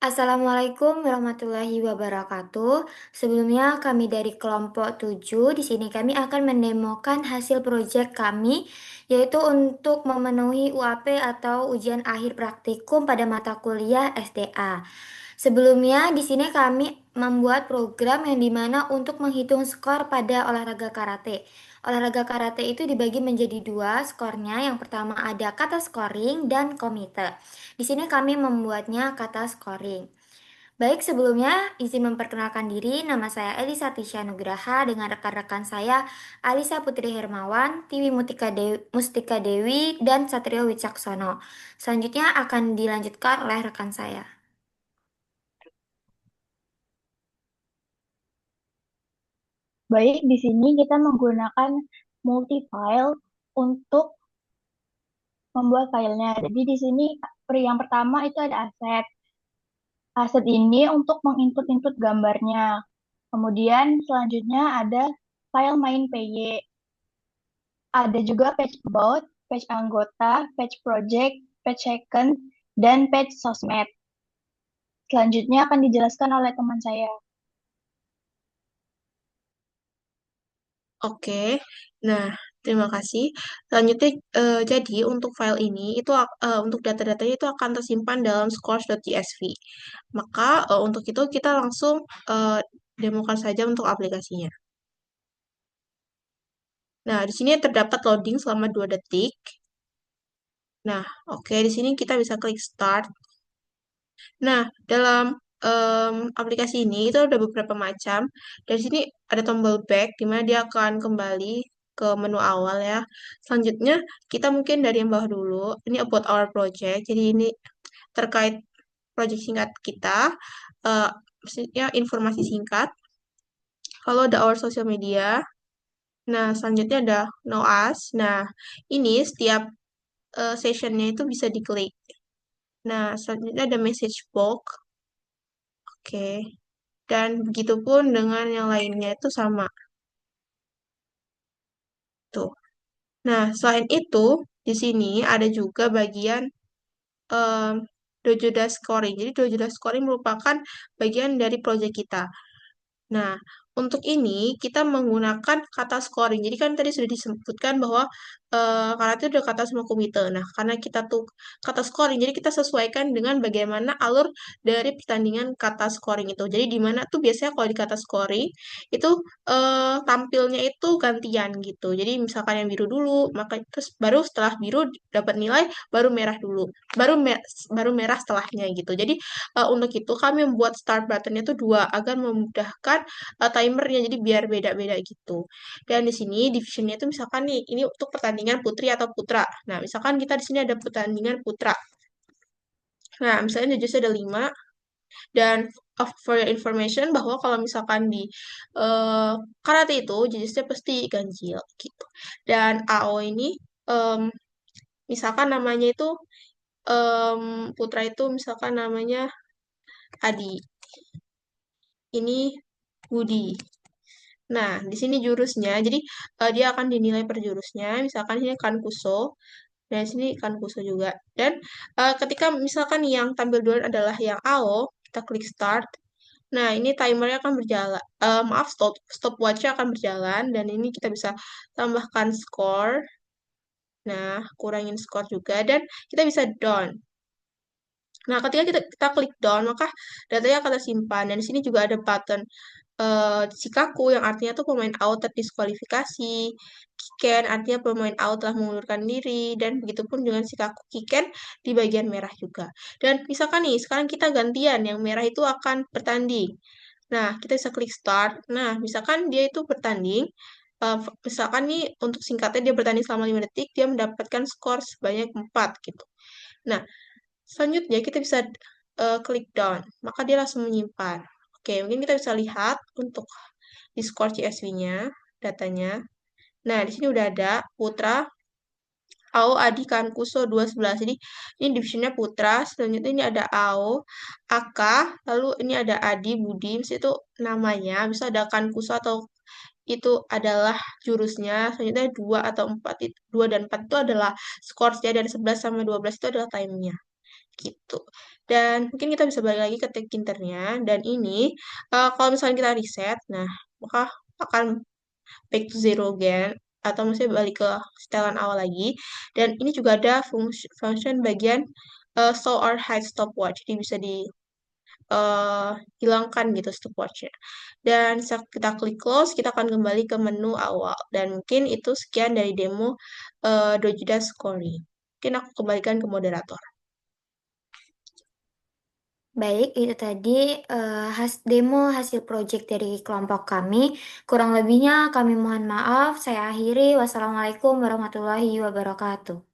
Assalamualaikum warahmatullahi wabarakatuh. Sebelumnya kami dari kelompok 7 di sini kami akan mendemokan hasil proyek kami yaitu untuk memenuhi UAP atau ujian akhir praktikum pada mata kuliah SDA. Sebelumnya di sini kami membuat program yang dimana untuk menghitung skor pada olahraga karate. Olahraga karate itu dibagi menjadi dua skornya. Yang pertama ada kata scoring dan komite. Di sini kami membuatnya kata scoring. Baik, sebelumnya izin memperkenalkan diri. Nama saya Elisa Tisha Nugraha dengan rekan-rekan saya Alisa Putri Hermawan, Mustika Dewi, dan Satrio Wicaksono. Selanjutnya akan dilanjutkan oleh rekan saya. Baik, di sini kita menggunakan multi-file untuk membuat filenya. Jadi di sini yang pertama itu ada aset. Aset ini untuk menginput-input gambarnya. Kemudian selanjutnya ada file main PY. Ada juga page about, page anggota, page project, page second, dan page sosmed. Selanjutnya akan dijelaskan oleh teman saya. Oke, nah terima kasih. Selanjutnya, jadi untuk file ini itu untuk data-datanya itu akan tersimpan dalam scores.csv. Maka untuk itu kita langsung eh, demokan saja untuk aplikasinya. Nah, di sini terdapat loading selama 2 detik. Nah, oke, di sini kita bisa klik start. Nah, dalam aplikasi ini itu ada beberapa macam. Dari sini ada tombol back, di mana dia akan kembali ke menu awal ya. Selanjutnya, kita mungkin dari yang bawah dulu. Ini about our project. Jadi ini terkait project singkat kita. eh, Maksudnya informasi singkat. Kalau ada our social media. Nah, selanjutnya ada know us. Nah, ini setiap sessionnya itu bisa diklik. Nah, selanjutnya ada message box. Oke. Dan begitupun dengan yang lainnya itu sama. Tuh. Nah, selain itu, di sini ada juga bagian um, Dojoda Scoring. Jadi Dojoda Scoring merupakan bagian dari proyek kita. Nah, untuk ini kita menggunakan kata scoring. Jadi kan tadi sudah disebutkan bahwa karena itu udah kata semua komite. Nah, karena kita tuh kata scoring, jadi kita sesuaikan dengan bagaimana alur dari pertandingan kata scoring itu. Jadi di mana tuh biasanya kalau di kata scoring itu tampilnya itu gantian gitu. Jadi misalkan yang biru dulu, maka terus baru setelah biru dapat nilai, baru merah dulu, baru baru merah setelahnya gitu. Jadi untuk itu kami membuat start buttonnya itu dua agar memudahkan timernya jadi biar beda-beda gitu. Dan di sini divisionnya itu misalkan nih ini untuk pertandingan putri atau putra. Nah, misalkan kita di sini ada pertandingan putra. Nah, misalnya judgesnya ada 5 dan for your information bahwa kalau misalkan di eh, karate itu judgesnya pasti ganjil gitu. Dan AO ini em, misalkan namanya itu putra itu misalkan namanya Adi. Ini Budi. Nah, di sini jurusnya, jadi dia akan dinilai per jurusnya. Misalkan ini Kankuso, dan di sini Kankuso juga. Dan ketika misalkan yang tampil duluan adalah yang AO, kita klik start. Nah, ini timernya akan berjalan. Maaf, stopwatchnya akan berjalan. Dan ini kita bisa tambahkan skor. Nah, kurangin skor juga. Dan kita bisa down. Nah, ketika kita klik down, maka datanya akan tersimpan. Dan di sini juga ada button Shikaku yang artinya tuh pemain out terdiskualifikasi. Kiken artinya pemain out telah mengundurkan diri. Dan begitupun dengan Shikaku Kiken di bagian merah juga. Dan misalkan nih, sekarang kita gantian. Yang merah itu akan bertanding. Nah, kita bisa klik start. Nah, misalkan dia itu bertanding. Misalkan nih, untuk singkatnya dia bertanding selama 5 detik, dia mendapatkan skor sebanyak 4 gitu. Nah, selanjutnya kita bisa klik down, maka dia langsung menyimpan. Oke, mungkin kita bisa lihat untuk Discord CSV-nya, datanya. Nah, di sini udah ada Putra, AO, Adi, Kankuso, 211. Jadi, ini divisionnya Putra. Selanjutnya ini ada AO, AK, lalu ini ada Adi, Budi. Itu namanya, bisa ada Kankuso atau itu adalah jurusnya, selanjutnya 2 atau 4 itu, 2 dan 4 itu adalah scoresnya, dan 11 sama 12 itu adalah time-nya gitu. Dan mungkin kita bisa balik lagi ke Thinkinternya, dan ini kalau misalnya kita reset, nah maka akan back to zero again, atau misalnya balik ke setelan awal lagi. Dan ini juga ada function bagian show or hide stopwatch, jadi bisa di eh, hilangkan gitu stopwatchnya. Dan saat kita klik close, kita akan kembali ke menu awal. Dan mungkin itu sekian dari demo Dojuda Scoring. Mungkin aku kembalikan ke moderator. Baik, itu tadi demo hasil proyek dari kelompok kami. Kurang lebihnya kami mohon maaf. Saya akhiri. Wassalamualaikum warahmatullahi wabarakatuh.